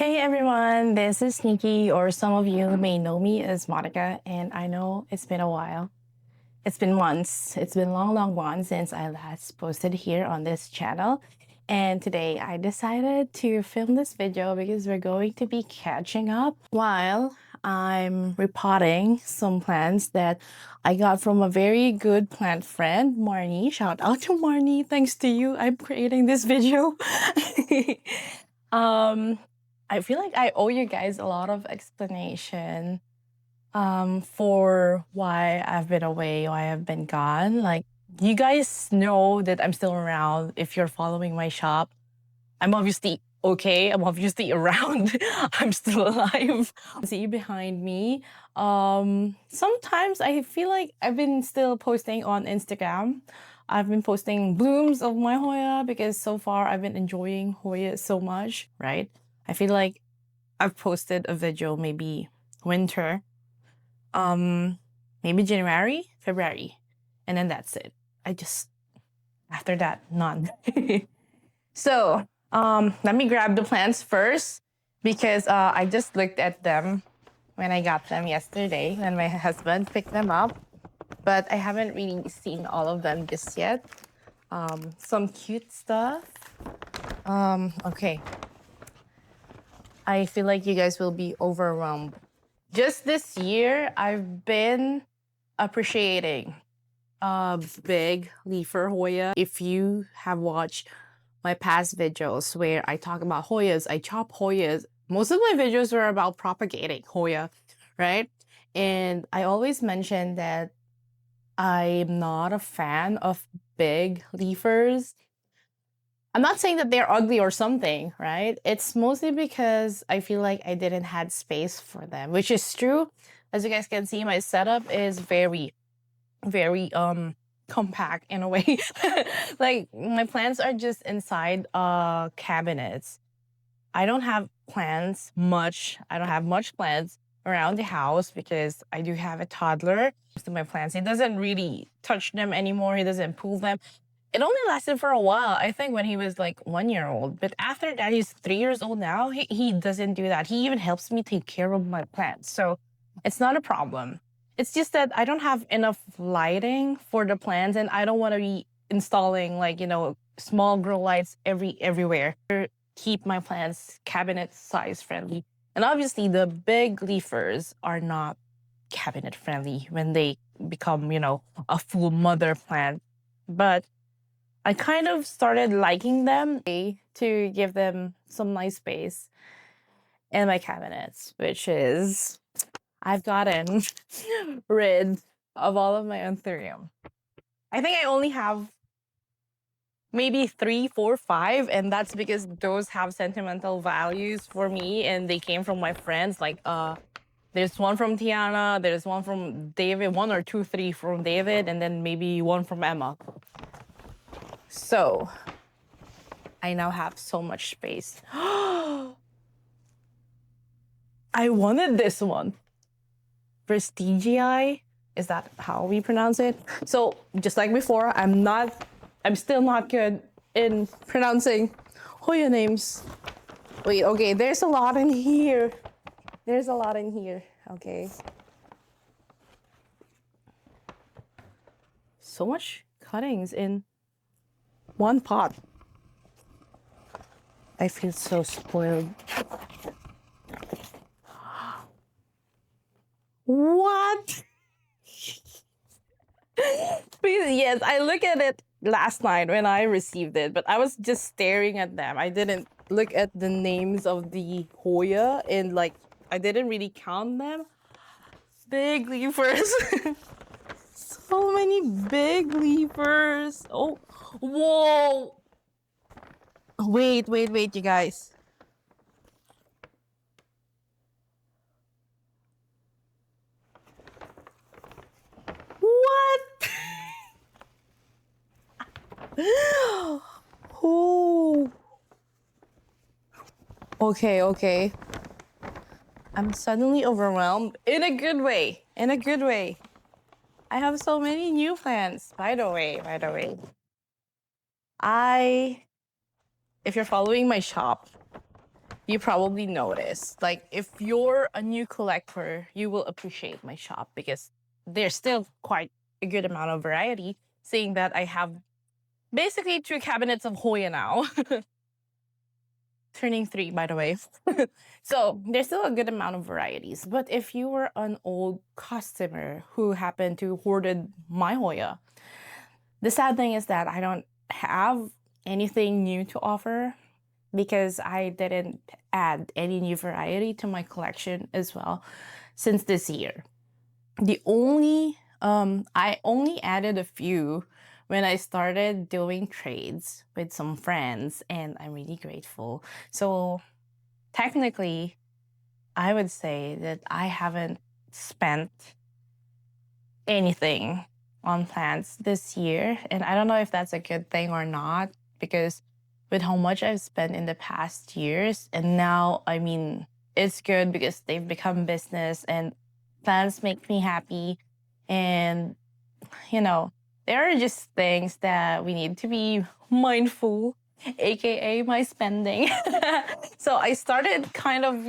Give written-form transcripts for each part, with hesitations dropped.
Hey everyone, this is Sneaky, or some of you may know me as Monica, and I know it's been a while. It's been months. It's been long months since I last posted here on this channel. And today I decided to film this video because we're going to be catching up while I'm repotting some plants that I got from a very good plant friend, Marnie. Shout out to Marnie. Thanks to you, I'm creating this video. um, I feel like I owe you guys a lot of explanation for why I've been away, why I've been gone. Like, you guys know that I'm still around if you're following my shop. I'm obviously okay. I'm obviously around. I'm still alive. See behind me. Sometimes I feel like I've been still posting on Instagram. I've been posting blooms of my Hoya because so far I've been enjoying Hoya so much, right? I feel like I've posted a video maybe winter, maybe January, February, and then that's it. After that, none. So, let me grab the plants first because I just looked at them when I got them yesterday when my husband picked them up, but I haven't really seen all of them just yet. Some cute stuff. Okay. I feel like you guys will be overwhelmed. Just this year, I've been appreciating Big Leafer Hoya. If you have watched my past videos where I talk about Hoyas, I chop Hoyas. Most of my videos were about propagating Hoya, right? And I always mention that I'm not a fan of big leafers. I'm not saying that they're ugly or something, right? It's mostly because I feel like I didn't have space for them, which is true. As you guys can see, my setup is very compact in a way. Like, my plants are just inside cabinets. I don't have plants much. I don't have much plants around the house because I do have a toddler. Most of my plants, he doesn't really touch them anymore. He doesn't pull them. It only lasted for a while, I think, when he was like 1 year old. But after that, he's 3 years old now. He doesn't do that. He even helps me take care of my plants. So it's not a problem. It's just that I don't have enough lighting for the plants, and I don't want to be installing, like, small grow lights everywhere. Keep my plants cabinet size friendly. And obviously the big leafers are not cabinet friendly when they become, a full mother plant. But I kind of started liking them to give them some nice space in my cabinets, which is I've gotten rid of all of my anthurium. I think I only have maybe 3, 4, 5, and that's because those have sentimental values for me and they came from my friends. Like, there's one from Tiana, there's one from David, 1 or 2, 3 from David, and then maybe 1 from Emma. So I now have so much space. I wanted this one. Prestigii, is that how we pronounce it? So just like before, I'm still not good in pronouncing Hoya names. Wait, okay, there's a lot in here. There's a lot in here, okay. So much cuttings in one pot. I feel so spoiled. What? Yes, I looked at it last night when I received it, but I was just staring at them. I didn't look at the names of the Hoya, and like, I didn't really count them. Big leafers. So many big leafers. Oh, whoa. Wait, you guys. What? Oh. Okay. I'm suddenly overwhelmed in a good way. I have so many new plants. By the way, if you're following my shop, you probably noticed. Like, if you're a new collector, you will appreciate my shop because there's still quite a good amount of variety, seeing that I have basically 2 cabinets of Hoya now. Turning 3, by the way. So there's still a good amount of varieties. But if you were an old customer who happened to hoarded my Hoya, the sad thing is that I don't have anything new to offer because I didn't add any new variety to my collection as well since this year. I only added a few when I started doing trades with some friends, and I'm really grateful. So technically, I would say that I haven't spent anything on plants this year, and I don't know if that's a good thing or not, because with how much I've spent in the past years, and now, I mean, it's good because they've become business and plants make me happy. And, you know, there are just things that we need to be mindful, aka my spending. So I started kind of,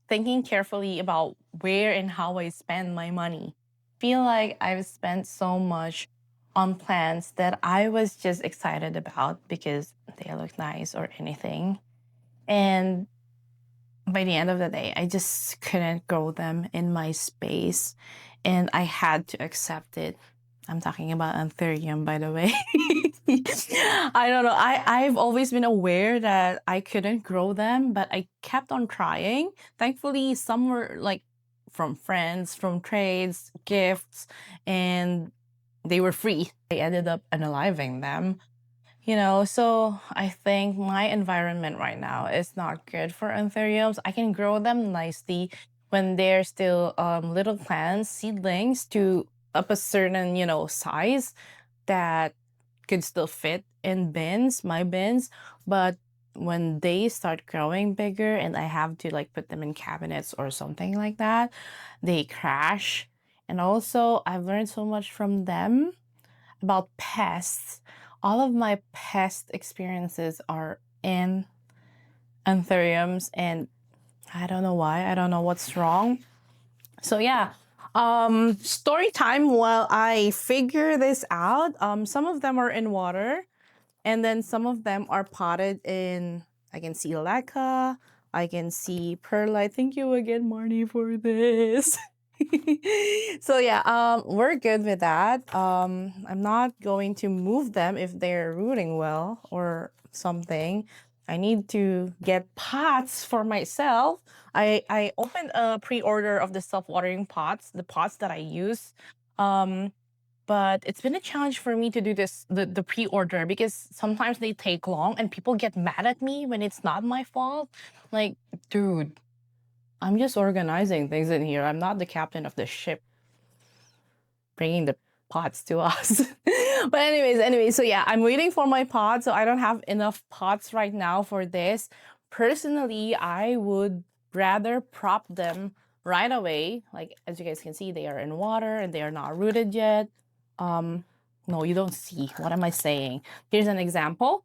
thinking carefully about where and how I spend my money. Feel like I've spent so much on plants that I was just excited about because they look nice or anything. And by the end of the day, I just couldn't grow them in my space, and I had to accept it. I'm talking about anthurium, by the way. I don't know. I've always been aware that I couldn't grow them, but I kept on trying. Thankfully, some were like from friends, from trades, gifts, and they were free. I ended up unaliving them. So I think my environment right now is not good for anthuriums. I can grow them nicely when they're still little plants, seedlings, to up a certain, size that could still fit in bins, my bins. But when they start growing bigger and I have to like put them in cabinets or something like that, they crash. And also, I've learned so much from them about pests. All of my pest experiences are in anthuriums, and I don't know why. I don't know what's wrong. So yeah, story time while I figure this out. Some of them are in water, and then some of them are potted in. I can see leca. I can see perlite. Thank you again, Marnie, for this. So yeah, we're good with that. I'm not going to move them if they're rooting well or something. I need to get pots for myself. I opened a pre-order of the self-watering pots, the pots that I use. But it's been a challenge for me to do the pre-order, because sometimes they take long and people get mad at me when it's not my fault. Like, dude, I'm just organizing things in here. I'm not the captain of the ship bringing the pots to us. But anyways, so yeah, I'm waiting for my pots. So I don't have enough pots right now for this. Personally, I would rather prop them right away. Like, as you guys can see, they are in water and they are not rooted yet. No, you don't see. What am I saying? Here's an example.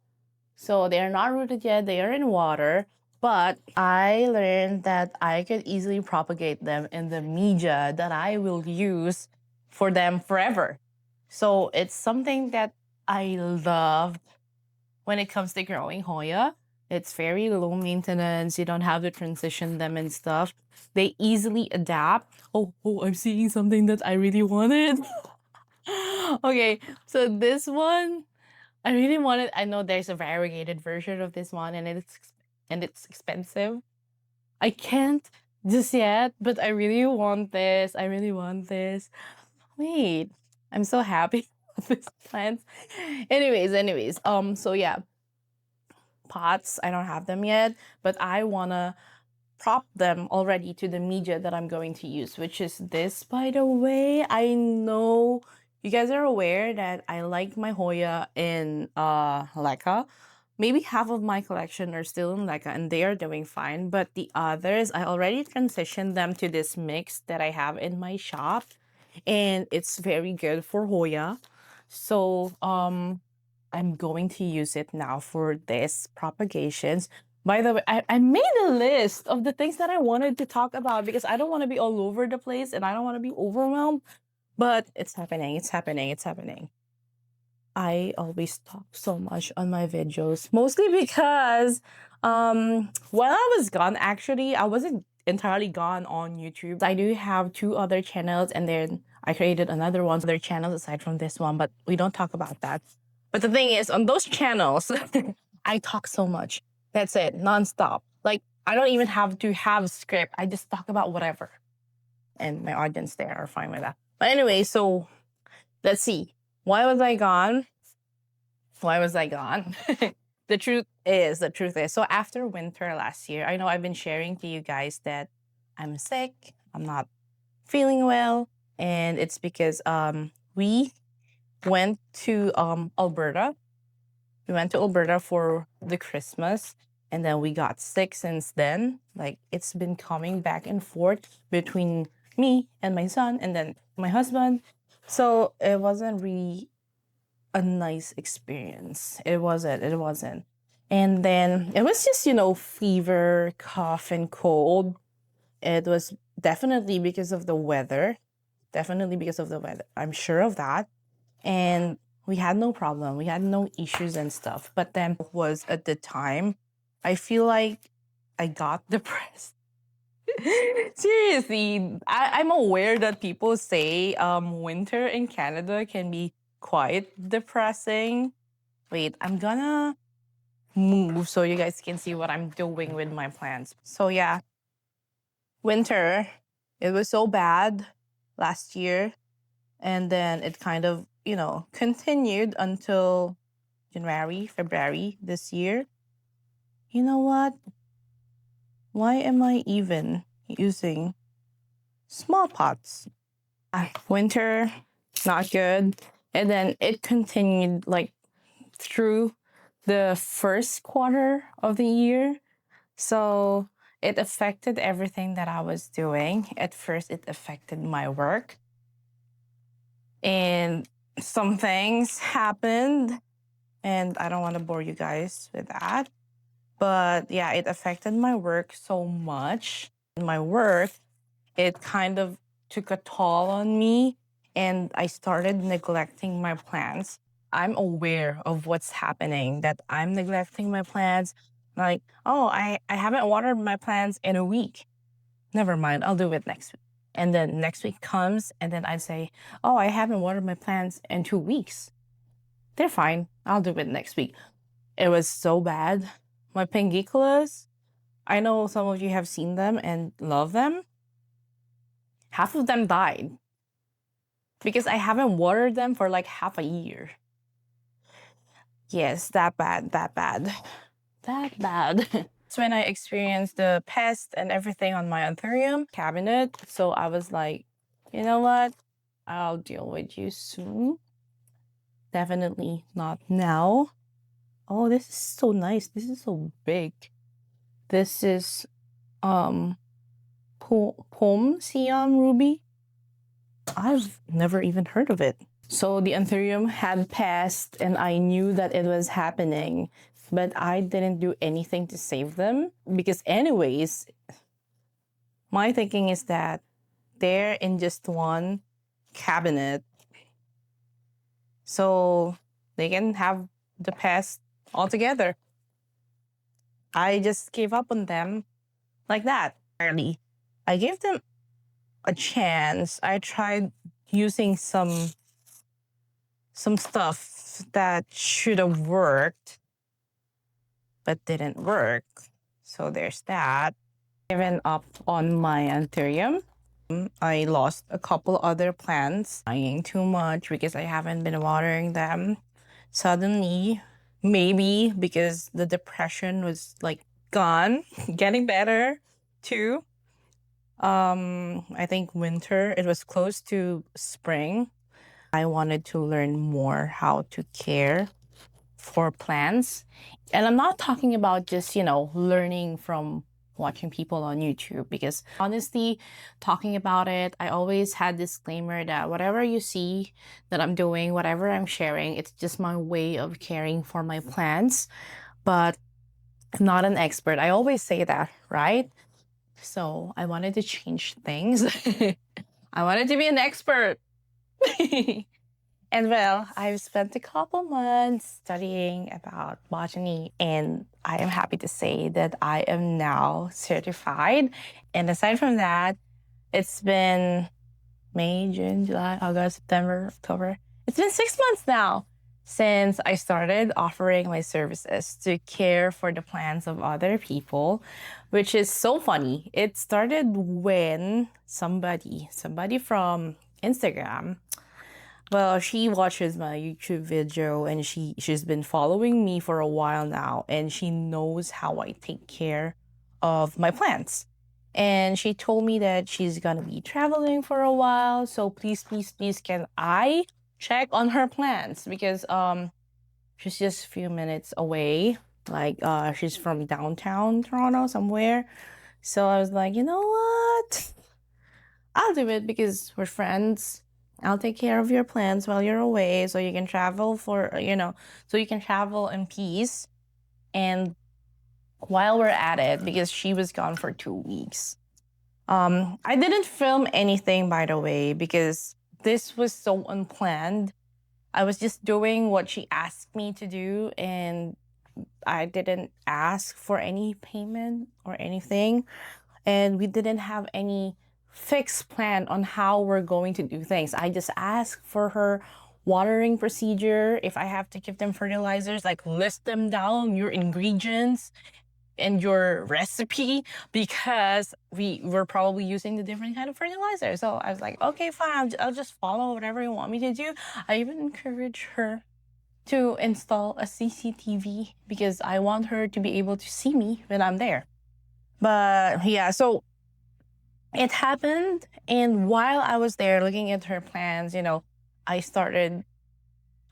So they are not rooted yet. They are in water. But I learned that I could easily propagate them in the media that I will use for them forever. So it's something that I love when it comes to growing Hoya. It's very low maintenance. You don't have to transition them and stuff. They easily adapt. Oh, I'm seeing something that I really wanted. Okay, so this one, I really wanted. I know there's a variegated version of this one, and it's expensive. I can't just yet, but I really want this. I really want this. Wait, I'm so happy with this plant. Anyways, so yeah, pots, I don't have them yet, but I wanna prop them already to the media that I'm going to use, which is this, by the way. I know you guys are aware that I like my Hoya in leca. Maybe half of my collection are still in leca and they are doing fine, but the others, I already transitioned them to this mix that I have in my shop, and it's very good for Hoya. So I'm going to use it now for this propagations. By the way, I made a list of the things that I wanted to talk about because I don't want to be all over the place and I don't want to be overwhelmed. But it's happening, it's happening, it's happening. I always talk so much on my videos, mostly because while I was gone, actually, I wasn't entirely gone on YouTube. I do have 2 other channels, and then I created another one, other channels aside from this one, but we don't talk about that. But the thing is, on those channels, I talk so much. That's it, nonstop. Like, I don't even have to have a script. I just talk about whatever. And my audience there are fine with that. But anyway, so let's see. Why was I gone? Why was I gone? The truth is, so after winter last year, I know I've been sharing to you guys that I'm sick, I'm not feeling well, and it's because we went to Alberta. We went to Alberta for the Christmas, and then we got sick since then. Like, it's been coming back and forth between me and my son and then my husband. So it wasn't really a nice experience. It wasn't. And then it was just, fever, cough, and cold. It was definitely because of the weather. Definitely because of the weather. I'm sure of that. And we had no problem. We had no issues and stuff. But then was at the time, I feel like I got depressed. Seriously, I'm aware that people say winter in Canada can be quite depressing. Wait, I'm gonna move so you guys can see what I'm doing with my plants. So yeah, winter, it was so bad last year. And then it kind of, continued until January, February this year. You know what? Why am I even using small pots? Winter, not good. And then it continued like through the first quarter of the year. So it affected everything that I was doing. At first, it affected my work. And some things happened, and I don't want to bore you guys with that. But yeah, it affected my work so much. My work, it kind of took a toll on me, and I started neglecting my plants. I'm aware of what's happening, that I'm neglecting my plants. Like, oh, I haven't watered my plants in a week. Never mind, I'll do it next week. And then next week comes, and then I'd say, oh, I haven't watered my plants in 2 weeks. They're fine. I'll do it next week. It was so bad. My pengiculas, I know some of you have seen them and love them. Half of them died because I haven't watered them for like half a year. Yes, that bad, that bad, that bad. That's when I experienced the pest and everything on my anthurium cabinet. So I was like, you know what? I'll deal with you soon. Definitely not now. Oh, this is so nice. This is so big. This is Pom Siam Ruby. I've never even heard of it. So the anthurium had passed and I knew that it was happening, but I didn't do anything to save them because anyways, my thinking is that they're in just one cabinet, so they can have the pest altogether. I just gave up on them like that. I gave them a chance. I tried using some stuff that should have worked, but didn't work. So there's that. Given up on my anthurium. I lost a couple other plants, dying too much because I haven't been watering them. Suddenly, maybe because the depression was like gone, getting better too. I think winter, it was close to spring. I wanted to learn more how to care for plants. And I'm not talking about just, learning from watching people on YouTube, because honestly, talking about it, I always had disclaimer that whatever you see that I'm doing, whatever I'm sharing, it's just my way of caring for my plants. But I'm not an expert. I always say that, right? So I wanted to change things. I wanted to be an expert. And well, I've spent a couple months studying about botany, and I am happy to say that I am now certified. And aside from that, it's been May, June, July, August, September, October. It's been 6 months now since I started offering my services to care for the plants of other people, which is so funny. It started when somebody from Instagram, well, she watches my YouTube video, and she's been following me for a while now, and she knows how I take care of my plants. And she told me that she's gonna be traveling for a while, so please, please, please, can I check on her plants? Because she's just a few minutes away. Like she's from downtown Toronto somewhere. So I was like, you know what? I'll do it because we're friends. I'll take care of your plans while you're away, so you can travel so you can travel in peace. And while we're at it, because she was gone for 2 weeks, I didn't film anything, by the way, because this was so unplanned. I was just doing what she asked me to do, and I didn't ask for any payment or anything. And we didn't have any fixed plan on how we're going to do things. I just asked for her watering procedure. If I have to give them fertilizers, like list them down, your ingredients and your recipe, because we were probably using the different kind of fertilizer. So I was like, okay, fine, I'll just follow whatever you want me to do. I even encourage her to install a CCTV because I want her to be able to see me when I'm there. But yeah, so it happened. And while I was there looking at her plans, I started,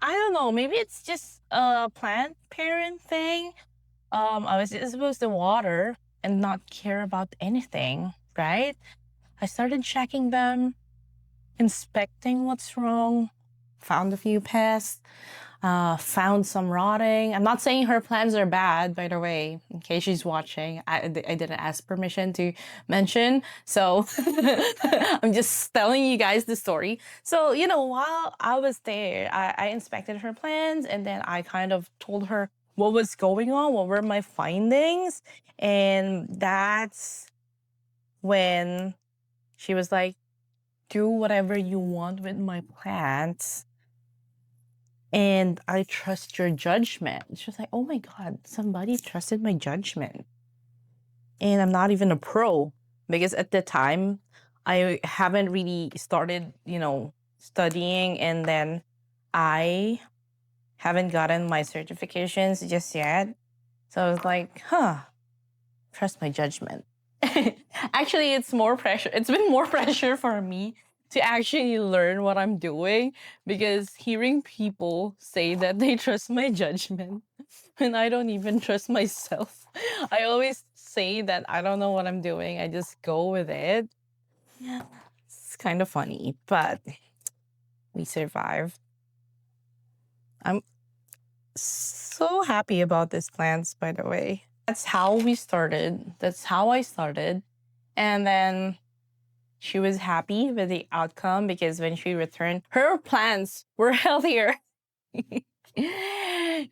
I don't know, maybe it's just a plant parent thing. I was just supposed to water and not care about anything, right? I started checking them, inspecting what's wrong, found a few pests, found some rotting. I'm not saying her plans are bad, by the way, in case she's watching. I didn't ask permission to mention, so I'm just telling you guys the story. So, while I was there, I inspected her plans, and then I kind of told her what was going on, what were my findings, and that's when she was like, do whatever you want with my plants, and I trust your judgment. She was like, oh my God, somebody trusted my judgment. And I'm not even a pro, because at the time, I haven't really started, studying, and then I haven't gotten my certifications just yet. So I was like, trust my judgment. Actually, it's more pressure. It's been more pressure for me to actually learn what I'm doing, because hearing people say that they trust my judgment and I don't even trust myself. I always say that I don't know what I'm doing. I just go with it. Yeah, it's kind of funny, but we survived. I'm so happy about these plants, by the way. That's how we started. That's how I started. And then she was happy with the outcome, because when she returned, her plants were healthier.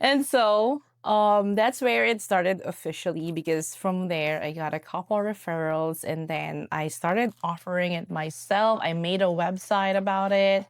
And so that's where it started officially, because from there I got a couple referrals, and then I started offering it myself. I made a website about it.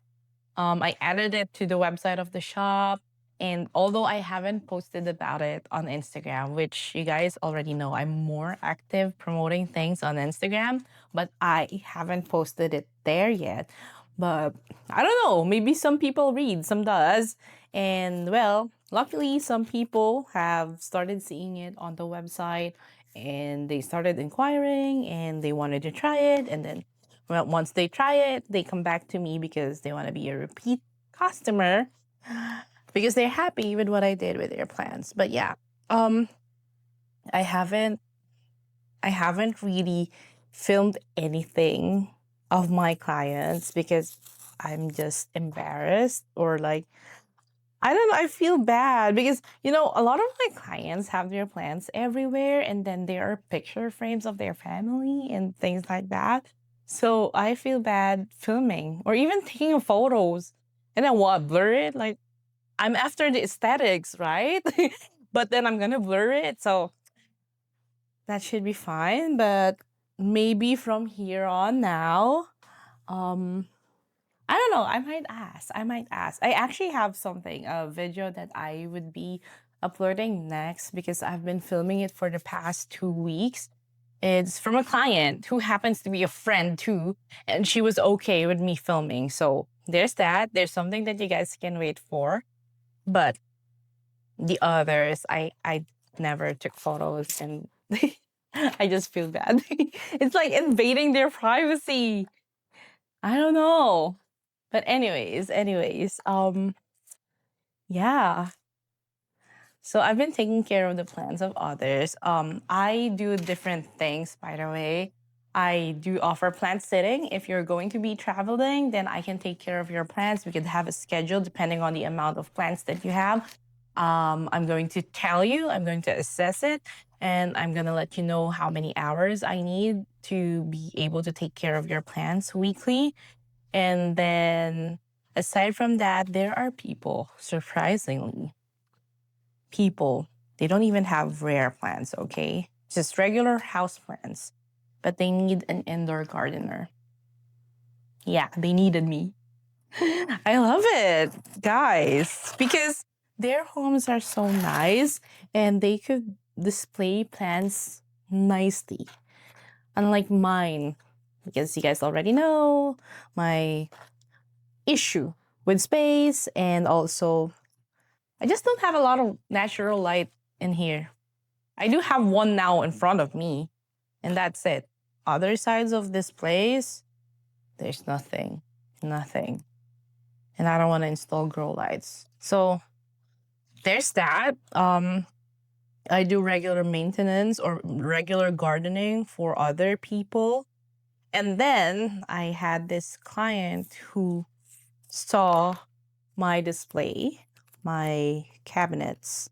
I added it to the website of the shop. And although I haven't posted about it on Instagram, which you guys already know, I'm more active promoting things on Instagram, but I haven't posted it there yet. But I don't know, maybe some people read, some does. And well, luckily, some people have started seeing it on the website, and they started inquiring and they wanted to try it. And then, well, once they try it, they come back to me because they want to be a repeat customer, because they're happy with what I did with their plans. But yeah, I haven't I haven't really filmed anything of my clients because I'm just embarrassed, or like, I don't know, I feel bad because, a lot of my clients have their plants everywhere, and then there are picture frames of their family and things like that. So I feel bad filming or even taking photos. And then what, blur it? Like, I'm after the aesthetics, right? But then I'm gonna blur it. So that should be fine. But maybe from here on now, um, I don't know. I might ask. I might ask. I actually have something, a video that I would be uploading next because I've been filming it for the past 2 weeks. It's from a client who happens to be a friend too, and she was okay with me filming. So there's that. There's something that you guys can wait for. But the others, I never took photos, and I just feel bad. It's like invading their privacy. I don't know. But anyways, yeah. So I've been taking care of the plants of others. I do different things, by the way. I do offer plant sitting. If you're going to be traveling, then I can take care of your plants. We could have a schedule depending on the amount of plants that you have. I'm going to tell you, I'm going to assess it, and I'm going to let you know how many hours I need to be able to take care of your plants weekly. And then aside from that, there are people, surprisingly, people, they don't even have rare plants, okay? Just regular house plants, but they need an indoor gardener. Yeah, they needed me. I love it, guys, because their homes are so nice and they could display plants nicely. Unlike mine, because you guys already know my issue with space, and also I just don't have a lot of natural light in here. I do have one now in front of me, and that's it. Other sides of this place, there's nothing. Nothing. And I don't want to install grow lights. So there's that. I do regular maintenance or regular gardening for other people. And then I had this client who saw my display, my cabinets,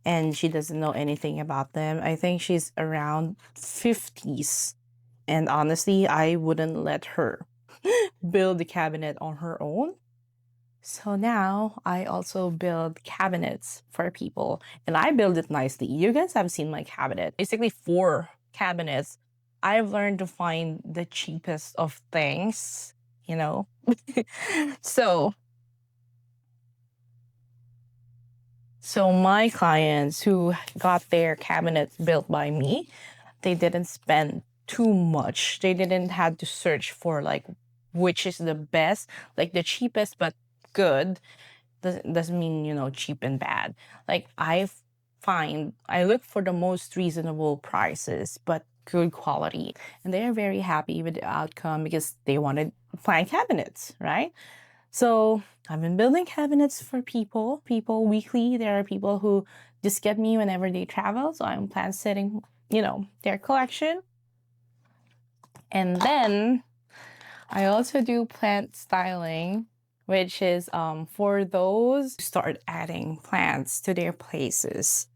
and she doesn't know anything about them. I think she's around 50s. And honestly, I wouldn't let her build the cabinet on her own. So now I also build cabinets for people, and I build it nicely. You guys have seen my cabinet. Basically 4 cabinets. I've learned to find the cheapest of things, you know. So So my clients who got their cabinets built by me, they didn't spend too much. They didn't have to search for like which is the best, like the cheapest but good. Doesn't mean, cheap and bad. Like I look for the most reasonable prices but good quality. And they are very happy with the outcome because they wanted plant cabinets, right? So I've been building cabinets for people weekly. There are people who just get me whenever they travel. So I'm plant setting, their collection. And then I also do plant styling, which is for those who start adding plants to their places.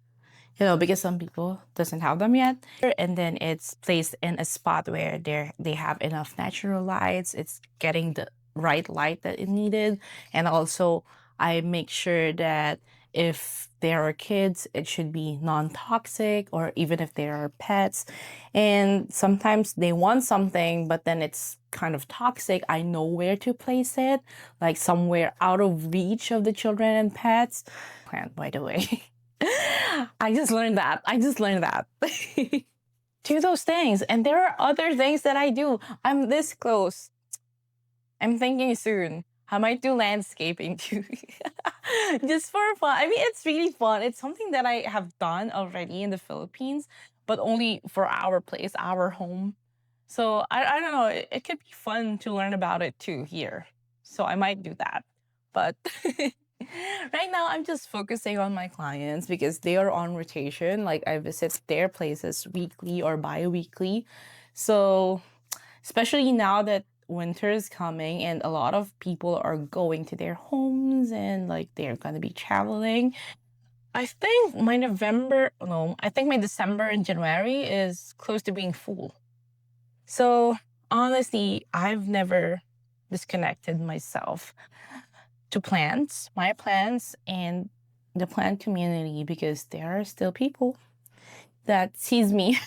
Because some people doesn't have them yet. And then it's placed in a spot where they have enough natural lights. It's getting the right light that it needed. And also I make sure that if there are kids, it should be non-toxic, or even if there are pets. And sometimes they want something, but then it's kind of toxic. I know where to place it, like somewhere out of reach of the children and pets. Plant, by the way. I just learned that. Do those things. And there are other things that I do. I'm this close. I'm thinking soon. I might do landscaping too. Just for fun. I mean, it's really fun. It's something that I have done already in the Philippines, but only for our place, our home. So I don't know. It could be fun to learn about it too here. So I might do that. But Right now, I'm just focusing on my clients because they are on rotation. Like I visit their places weekly or bi-weekly. So especially now that winter is coming and a lot of people are going to their homes and like they're going to be traveling. I think my November, no, I think my December and January is close to being full. So honestly, I've never disconnected myself to plants, my plants, and the plant community because there are still people that sees me.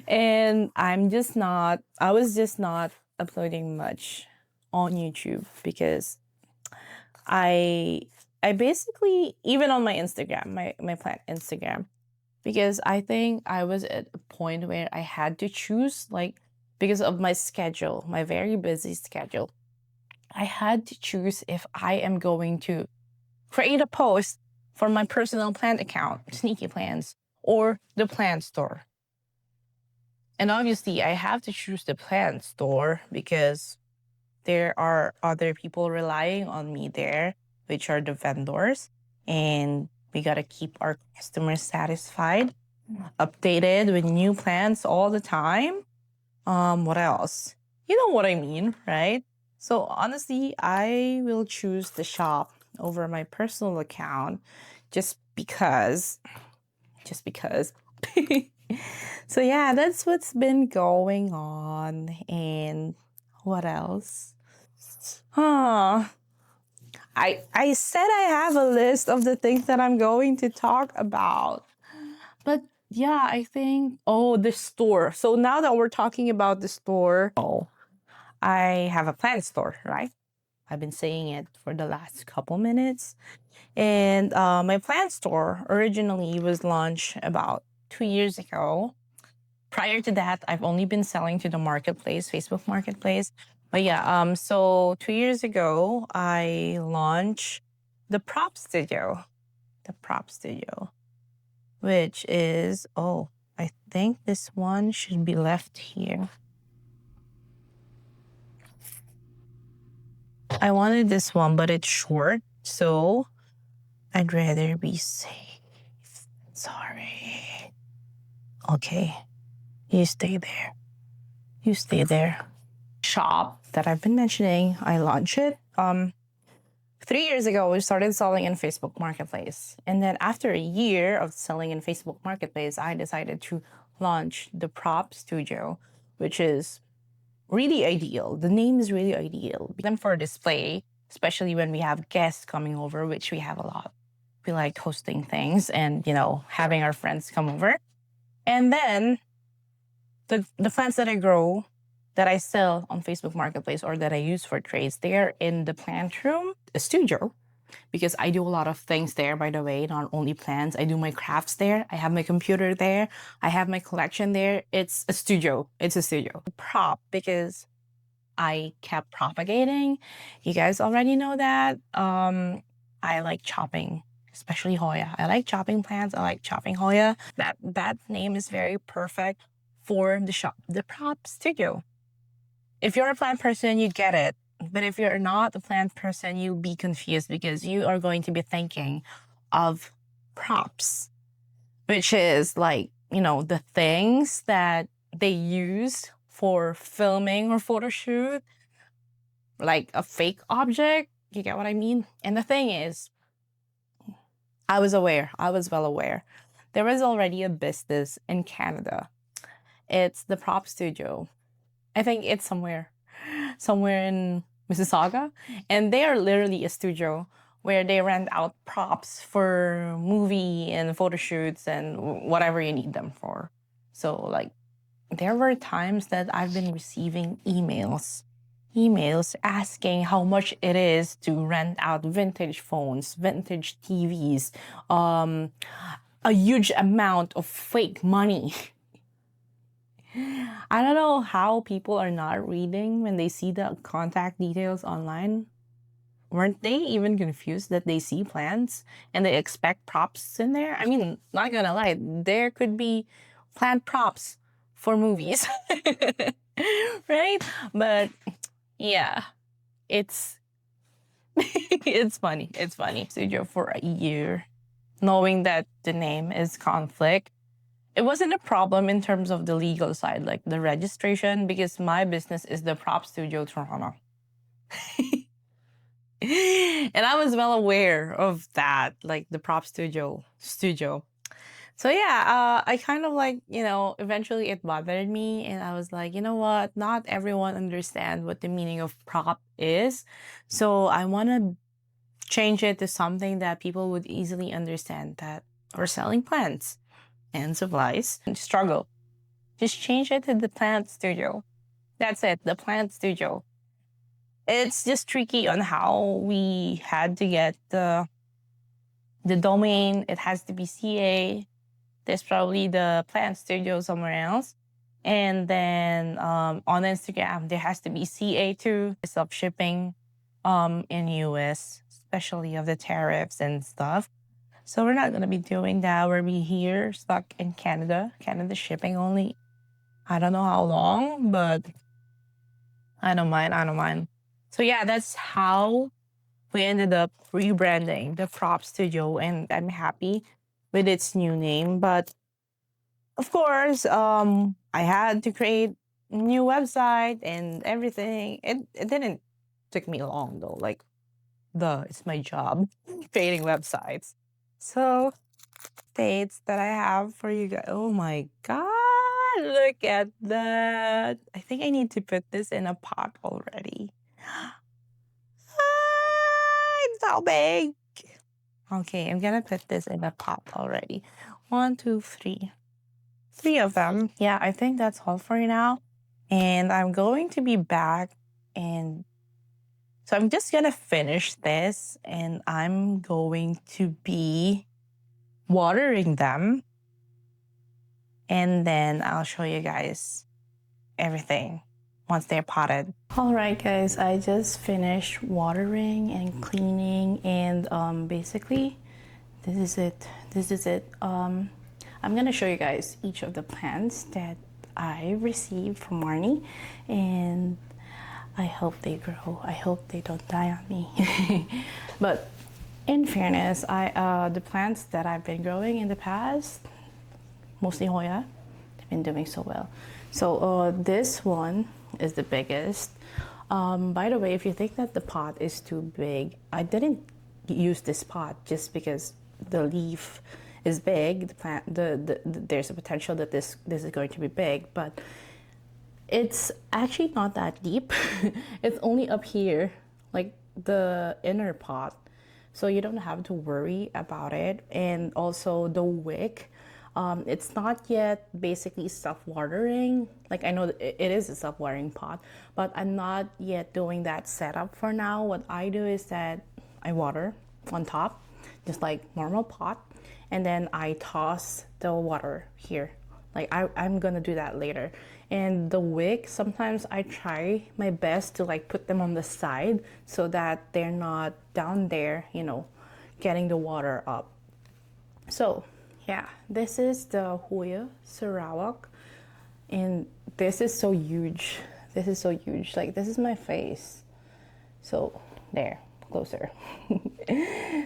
And I was just not uploading much on YouTube because I I basically, even on my Instagram, my plant Instagram, because I think I was at a point where I had to choose, like, because of my schedule, my very busy schedule. I had to choose if I am going to create a post for my personal plant account, Sneaky Plants, or the plant store. And obviously, I have to choose the plant store because there are other people relying on me there, which are the vendors. And we got to keep our customers satisfied, updated with new plants all the time. What else? You know what I mean, right? So honestly, I will choose the shop over my personal account just because, just because. So yeah, that's what's been going on. And what else? Huh. I said I have a list of the things that I'm going to talk about. But yeah, I think, oh, the store. So now that we're talking about the store, oh, I have a plant store, right? I've been saying it for the last couple minutes. And my plant store originally was launched about 2 years ago. Prior to that, I've only been selling to the marketplace, Facebook Marketplace. But yeah, so 2 years ago, I launched the Prop Studio. The Prop Studio, which is, oh, I think this one should be left here. I wanted this one, but it's short, so I'd rather be safe. Sorry. Okay, you stay there. You stay there. Shop that I've been mentioning, I launched it. 3 years ago, we started selling in Facebook Marketplace. And then after a year of selling in Facebook Marketplace, I decided to launch the Prop Studio, which is really ideal. The name is really ideal. Them for display, especially when we have guests coming over, which we have a lot. We like hosting things and, having our friends come over. And then the plants that I grow, that I sell on Facebook Marketplace or that I use for trades, they're in the plant room, a studio, because I do a lot of things there, by the way, not only plants. I do my crafts there. I have my computer there. I have my collection there. It's a studio. It's a studio. Prop, because I kept propagating. You guys already know that. I like chopping, especially Hoya. I like chopping plants. I like chopping Hoya. That name is very perfect for the shop, the Prop Studio. If you're a plant person, you get it. But if you're not a plant person, you'll be confused because you are going to be thinking of props, which is like, the things that they use for filming or photo shoot, like a fake object. You get what I mean? And the thing is, I was well aware. There was already a business in Canada. It's the Prop Studio. I think it's somewhere in Mississauga. And they are literally a studio where they rent out props for movie and photo shoots and whatever you need them for. So, like, there were times that I've been receiving emails asking how much it is to rent out vintage phones, vintage TVs, a huge amount of fake money. I don't know how people are not reading when they see the contact details online. Weren't they even confused that they see plants and they expect props in there? I mean, not gonna lie, there could be plant props for movies, right? But yeah, it's It's funny. It's funny. Studio for a year, knowing that the name is conflict. It wasn't a problem in terms of the legal side, like the registration, because my business is the Prop Studio Toronto. And I was well aware of that, like the Prop Studio. So yeah, I kind of like, eventually it bothered me, and I was like, you know what? Not everyone understands what the meaning of prop is. So I want to change it to something that people would easily understand, that we're selling plants and supplies. And struggle. Just change it to the plant studio. That's it, the plant studio. It's just tricky on how we had to get the domain. It has to be CA. There's probably the plant studio somewhere else. And then on Instagram, there has to be CA too. Stop shipping in US, especially of the tariffs and stuff. So we're not gonna be doing that. We'll be here stuck in Canada. Canada shipping only. I don't know how long, but I don't mind. I don't mind. So yeah, that's how we ended up rebranding the Prop Studio, and I'm happy with its new name. But of course, I had to create a new website and everything. It didn't take me long though. Like, it's my job creating websites. So states that I have for you guys. Oh my god, look at that. I think I need to put this in a pot already. It's so big. Okay, I'm gonna put this in a pot already. 1, 2, 3. 3 of them. Yeah, I think that's all for now. And I'm going to be back, and so I'm just gonna finish this, and I'm going to be watering them, and then I'll show you guys everything once they're potted. All right, guys, I just finished watering and cleaning, and basically this is it. This is it. I'm gonna show you guys each of the plants that I received from Marnie, and I hope they grow. I hope they don't die on me. But in fairness, the plants that I've been growing in the past, mostly Hoya, they've been doing so well. So this one is the biggest. By the way, if you think that the pot is too big, I didn't use this pot just because the leaf is big. The plant, there's a potential that this is going to be big, but it's actually not that deep. It's only up here, like the inner pot. So you don't have to worry about it. And also the wick, it's not yet basically self-watering. Like, I know it is a self-watering pot, but I'm not yet doing that setup for now. What I do is that I water on top, just like normal pot, and then I toss the water here. Like, I'm gonna do that later. And the wick, sometimes I try my best to like put them on the side so that they're not down there, getting the water up. So yeah, this is the Hoya Sarawak, and this is so huge. This is so huge. Like, this is my face. So there, closer.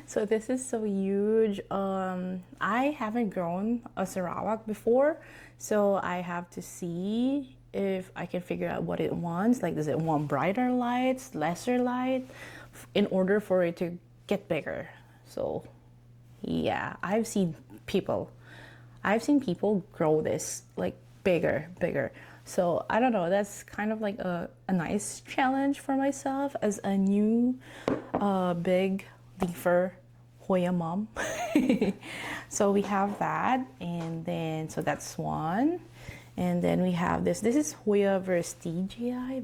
So this is so huge. I haven't grown a Sarawak before, so I have to see if I can figure out what it wants. Like, does it want brighter lights, lesser light, in order for it to get bigger? So yeah, I've seen people grow this like bigger. So I don't know, that's kind of like a nice challenge for myself as a new Big Leafer Hoya mom. So we have that, and then so that's one. And then we have this is Hoya Vertigii.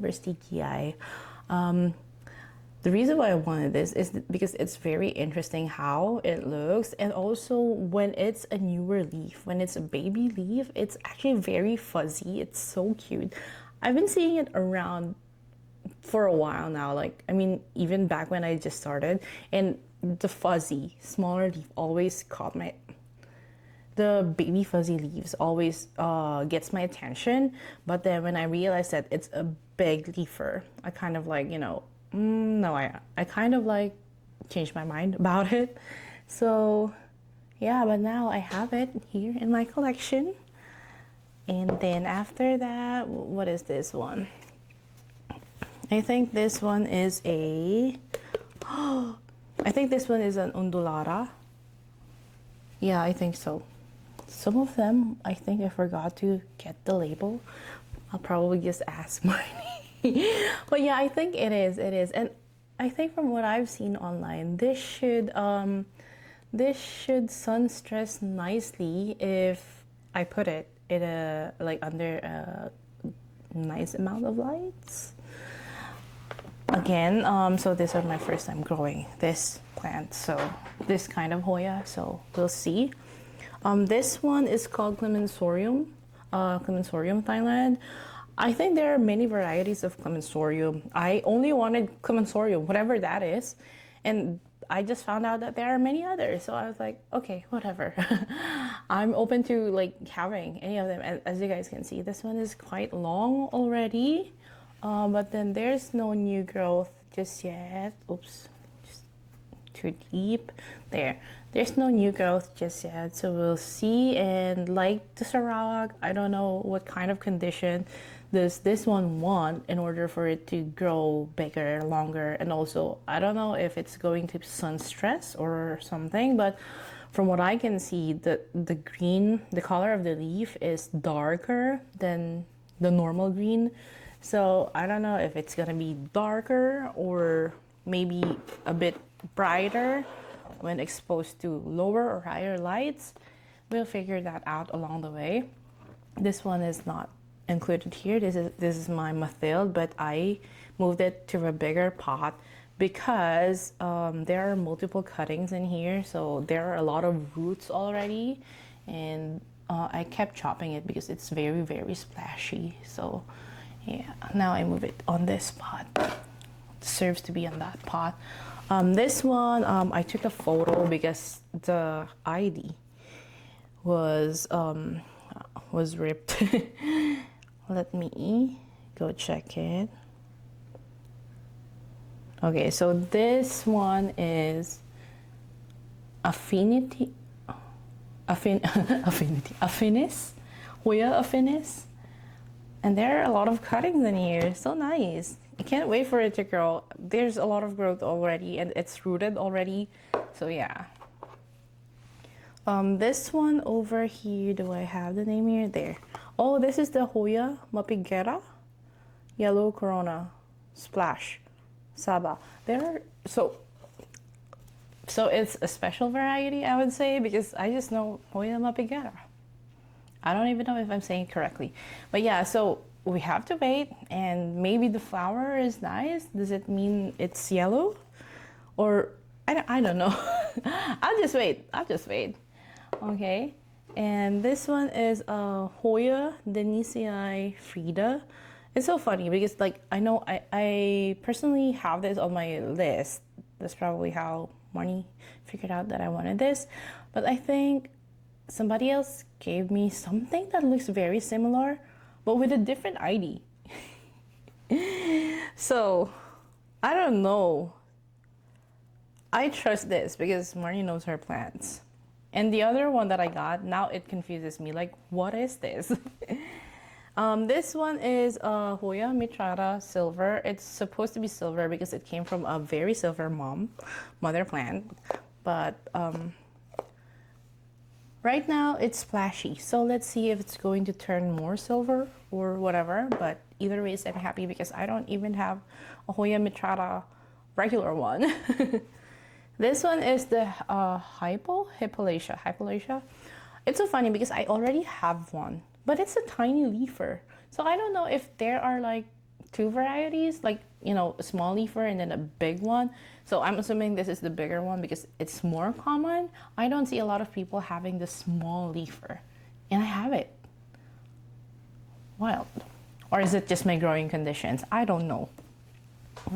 The reason why I wanted this is because it's very interesting how it looks, and also when it's a newer leaf, when it's a baby leaf, it's actually very fuzzy. It's so cute. I've been seeing it around for a while now. Like, I mean, even back when I just started, and the fuzzy, smaller leaf always caught the baby fuzzy leaves always gets my attention. But then when I realized that it's a big leafer, I kind of like, No, I kind of like changed my mind about it. So yeah, but now I have it here in my collection. And then after that, what is this one? I think this one is a, I think this one is an undulata. Yeah, I think so. Some of them, I think I forgot to get the label. I'll probably just ask Marnie. But yeah, I think it is. It is. And I think from what I've seen online, this should sun stress nicely if I put it in a like under a nice amount of lights. Again, so this is my first time growing this plant, so this kind of Hoya, so we'll see. This one is called Clemensorium, Clemensorium Thailand. I think there are many varieties of Clemensorium. I only wanted Clemensorium, whatever that is, and I just found out that there are many others. So I was like, okay, whatever. I'm open to like having any of them. As you guys can see, this one is quite long already, but then there's no new growth just yet. Oops, just too deep there. There's no new growth just yet, so we'll see. And like the Sarawak, I don't know what kind of condition does this one want in order for it to grow bigger, longer, and also I don't know if it's going to sun stress or something, but from what I can see, the green, the color of the leaf is darker than the normal green. So I don't know if it's gonna be darker or maybe a bit brighter when exposed to lower or higher lights. We'll figure that out along the way. This one is not included here. This is my Mathilde, but I moved it to a bigger pot because there are multiple cuttings in here, so there are a lot of roots already, and I kept chopping it because it's very, very splashy. So yeah, now I move it on this pot. It serves to be on that pot. This one, I took a photo because the ID was ripped. Let me go check it. Okay, so this one is Affinis, Hoya Affinis. And there are a lot of cuttings in here, so nice. I can't wait for it to grow. There's a lot of growth already and it's rooted already, so yeah. This one over here, do I have the name here? There. Oh, this is the Hoya Mapiguera, Yellow Corona, Splash, Saba. So it's a special variety, I would say, because I just know Hoya Mapiguera. I don't even know if I'm saying it correctly. But yeah, so we have to wait, and maybe the flower is nice. Does it mean it's yellow? Or I don't know. I'll just wait. Okay. And this one is Hoya Denisii Frida. It's so funny because like I know I personally have this on my list. That's probably how Marnie figured out that I wanted this. But I think somebody else gave me something that looks very similar, but with a different ID. So, I don't know. I trust this because Marnie knows her plants. And the other one that I got, now it confuses me. Like, what is this? This one is Hoya Mitrata Silver. It's supposed to be silver because it came from a very silver mother plant. But right now it's splashy. So let's see if it's going to turn more silver or whatever. But either way, I'm happy because I don't even have a Hoya Mitrata regular one. This one is the Hypolacia. It's so funny because I already have one, but it's a tiny leafer. So I don't know if there are like two varieties, like, you know, a small leafer and then a big one. So I'm assuming this is the bigger one because it's more common. I don't see a lot of people having the small leafer, and I have it. Wild. Or is it just my growing conditions? I don't know.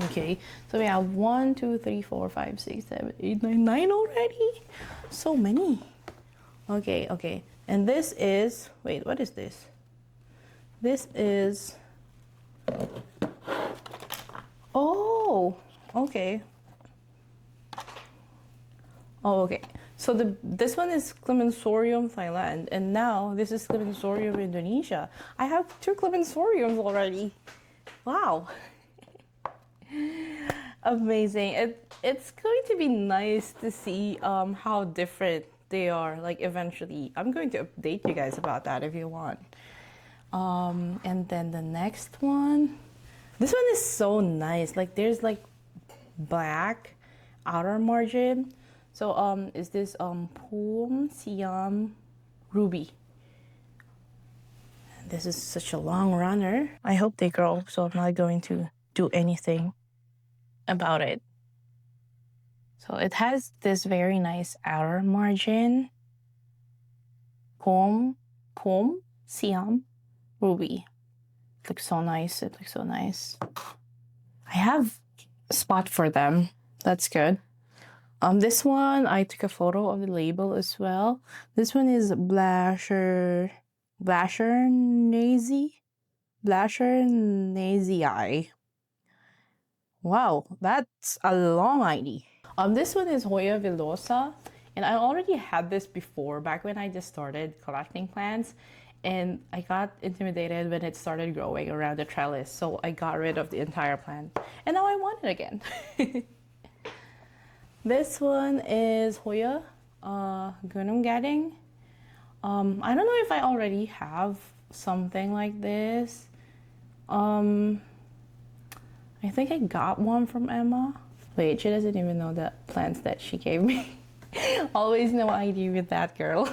Okay, so we have 1, 2, 3, 4, 5, 6, 7, 8, 9 already. So many. Okay. And this is, wait, what is this? This is, oh, Okay. Oh, okay. So this one is Clemensorium Thailand, and now this is Clemensorium Indonesia. I have two Clemensoriums already. Wow. Amazing. It's going to be nice to see how different they are. Like eventually, I'm going to update you guys about that if you want. And then the next one, this one is so nice. Like there's like black outer margin. So is this Pum Siam Ruby. This is such a long runner. I hope they grow, so I'm not going to do anything about it. So it has this very nice outer margin. Pum Siam Ruby. It looks so nice. It looks so nice. I have a spot for them. That's good. This one, I took a photo of the label as well. This one is Blashernazii. Wow, that's a long ID. This one is Hoya villosa, and I already had this before, back when I just started collecting plants, and I got intimidated when it started growing around the trellis, so I got rid of the entire plant, and now I want it again. This one is Hoya Gunung Gading. I don't know if I already have something like this. I think I got one from Emma. Wait, she doesn't even know the plants that she gave me. Always no ID with that girl.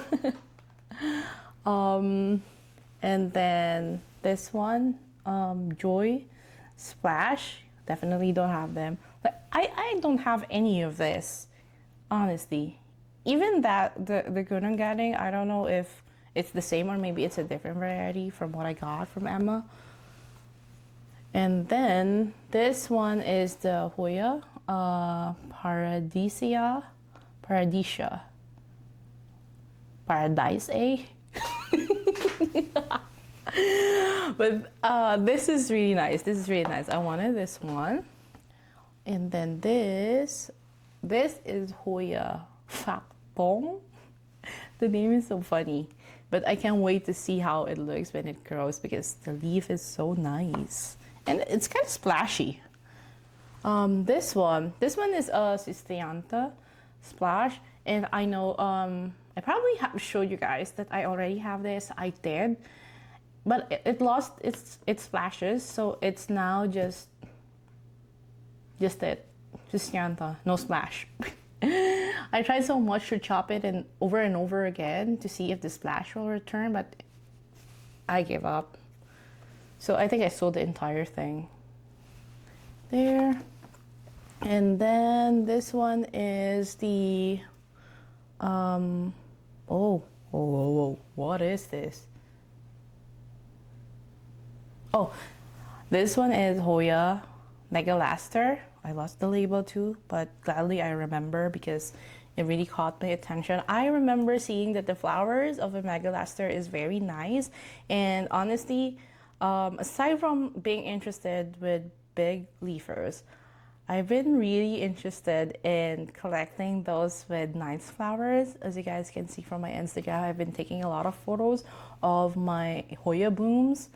And then this one, Joy Splash. Definitely don't have them. But I don't have any of this, honestly. Even that, the Gunung Gading, I don't know if it's the same or maybe it's a different variety from what I got from Emma. And then this one is the Hoya Paradisia. Paradise A. But this is really nice. This is really nice. I wanted this one. And then this is Hoya Fakpong. The name is so funny. But I can't wait to see how it looks when it grows because the leaf is so nice. And it's kind of splashy. This one is a Cistianta Splash. And I know, I probably have showed you guys that I already have this. I did. But it lost its splashes. So it's now just it. Cistianta, no splash. I tried so much to chop it and over again to see if the splash will return, but I gave up. So I think I sold the entire thing. There. And then this one is the whoa, what is this? Oh, this one is Hoya Megalaster. I lost the label too, but gladly I remember because it really caught my attention. I remember seeing that the flowers of a Megalaster is very nice, and honestly, aside from being interested with big leafers, I've been really interested in collecting those with nice flowers. As you guys can see from my Instagram, I've been taking a lot of photos of my Hoya blooms.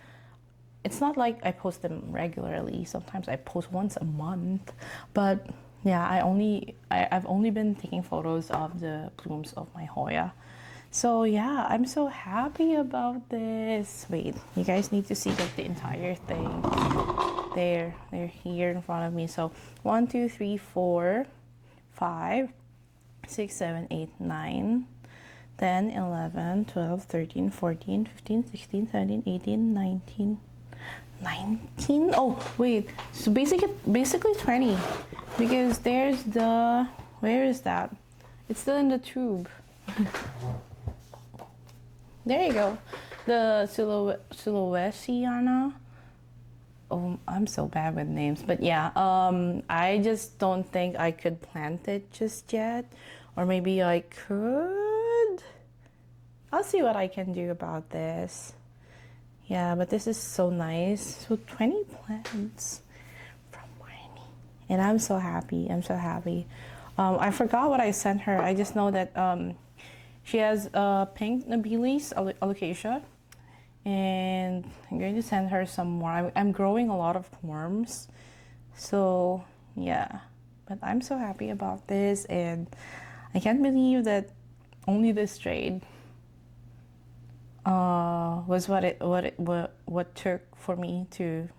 It's not like I post them regularly. Sometimes I post once a month, but yeah, I've only been taking photos of the blooms of my Hoya. So yeah, I'm so happy about this. Wait, you guys need to see like the entire thing. They're here in front of me. So 1, 2, 3, 4, 5, 6, 7, 8, 9, 10, 11, 12, 13, 14, 15, 16, 17, 18, 19. 19? Oh, wait. So basically 20. Because there's the... Where is that? It's still in the tube. There you go. The Silhouettiana. Oh, I'm so bad with names. But yeah, I just don't think I could plant it just yet. Or maybe I could. I'll see what I can do about this. Yeah, but this is so nice. So 20 plants from Miami. and I'm so happy. I'm so happy. I forgot what I sent her. I just know that she has pink Nabilis alocasia, and I'm going to send her some more. I'm growing a lot of worms, so yeah. But I'm so happy about this, and I can't believe that only this trade was what took for me to.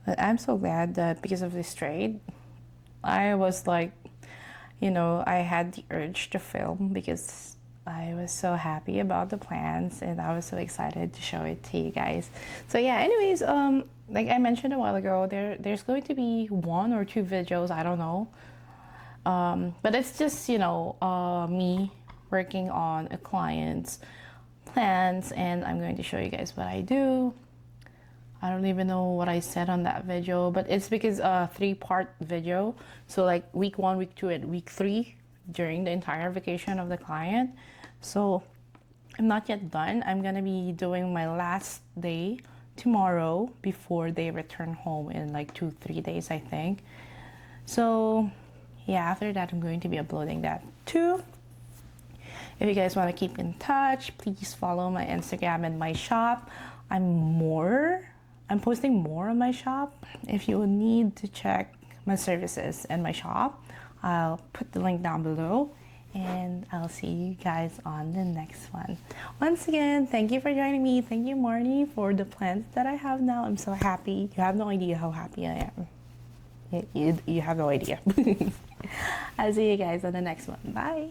But I'm so glad that because of this trade, I was like, I had the urge to film because I was so happy about the plants and I was so excited to show it to you guys. So yeah, anyways, like I mentioned a while ago, there's going to be 1 or 2 videos, I don't know. But it's just, me working on a client's plants, and I'm going to show you guys what I do. I don't even know what I said on that video, but it's because a 3-part video. So like week 1, week 2, and week 3 during the entire vacation of the client. So I'm not yet done. I'm gonna be doing my last day tomorrow before they return home in like 2-3 days, I think. So yeah, after that I'm going to be uploading that too. If you guys want to keep in touch, please follow my Instagram and my shop. I'm posting more on my shop. If you need to check my services and my shop, I'll put the link down below, and I'll see you guys on the next one. Once again, thank you for joining me. Thank you, Marnie, for the plants that I have now. I'm so happy. You have no idea how happy I am. You have no idea. I'll see you guys on the next one. Bye.